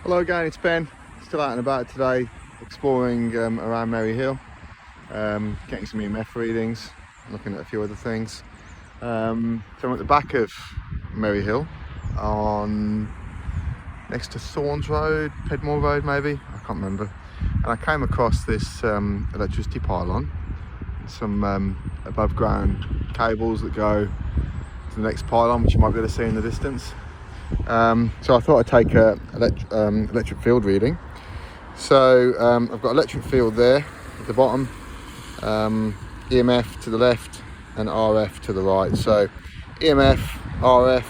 Hello again, it's Ben. Still out and about today, exploring around Merry Hill, getting some EMF readings, looking at a few other things. So I'm at the back of Merry Hill, next to Thorns Road, Pedmore Road maybe, I can't remember. And I came across this electricity pylon, some above ground cables that go to the next pylon, which you might be able to see in the distance. So I thought I'd take a electric field reading. So I've got electric field there at the bottom, EMF to the left and RF to the right. So EMF, RF,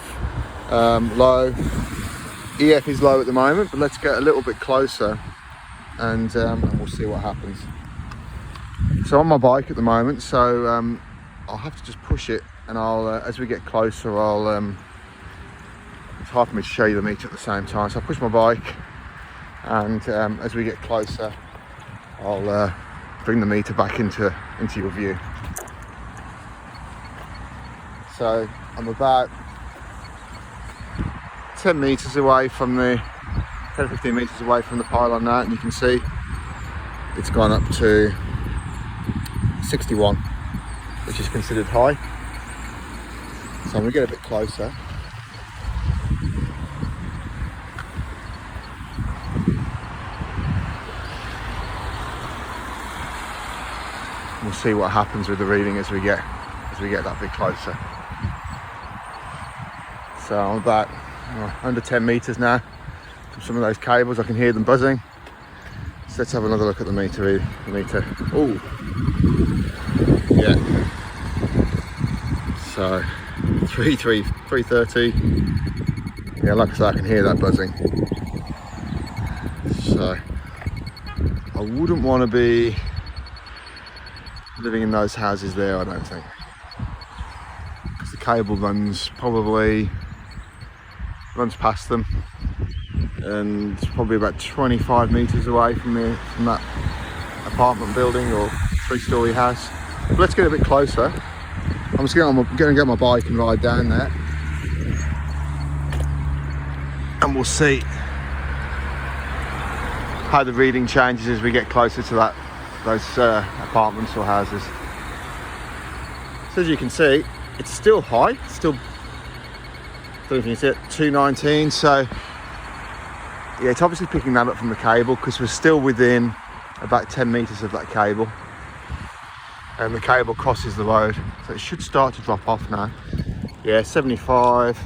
low, EF is low at the moment, but let's get a little bit closer and we'll see what happens. So I'm on my bike at the moment, so I'll have to just push it, and I'll as we get closer it's hard for me to show you the meter at the same time, so I'll push my bike, and as we get closer I'll bring the meter back into your view. So I'm about 10 meters away from 15 meters away from the pylon now, and you can see it's gone up to 61, which is considered high. So I'm going to get a bit closer. We'll see what happens with the reading as we get that bit closer. So I'm about under 10 meters now from some of those cables. I can hear them buzzing. So let's have another look at the meter. Oh, yeah. So 330. Yeah, like I said, I can hear that buzzing. So I wouldn't want to be living in those houses there, I don't think, because the cable runs past them, and it's probably about 25 meters away from that apartment building or 3-story house. But let's get a bit closer. I'm just going to get my bike and ride down there, and we'll see how the reading changes as we get closer to those apartments or houses. So as you can see, it's still high. Still, I don't know if you can see it, 219. So yeah, it's obviously picking that up from the cable, because we're still within about 10 meters of that cable, and the cable crosses the road, so it should start to drop off now. Yeah, 75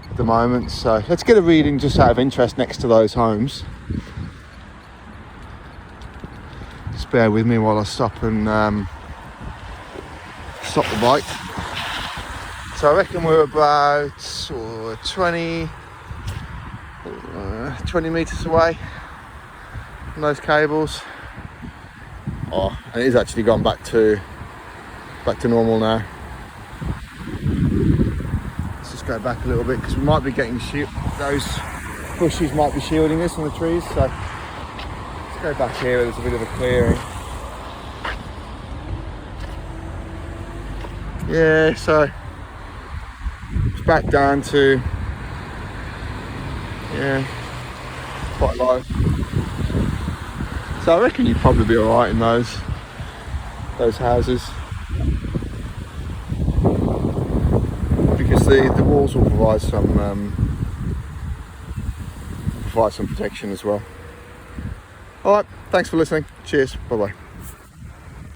at the moment. So let's get a reading just out of interest next to those homes. Just bear with me while I stop and stop the bike. So I reckon we're about 20 meters away from those cables. Oh, and it is actually gone back to normal now. Let's just go back a little bit, because we might be getting those bushes might be shielding us from the trees. So let's go back here. There's a bit of a clearing. Yeah, so it's back down to, yeah, quite low. So I reckon you'd probably be alright in those houses, because the walls will provide some protection as well. Alright, thanks for listening. Cheers. Bye bye.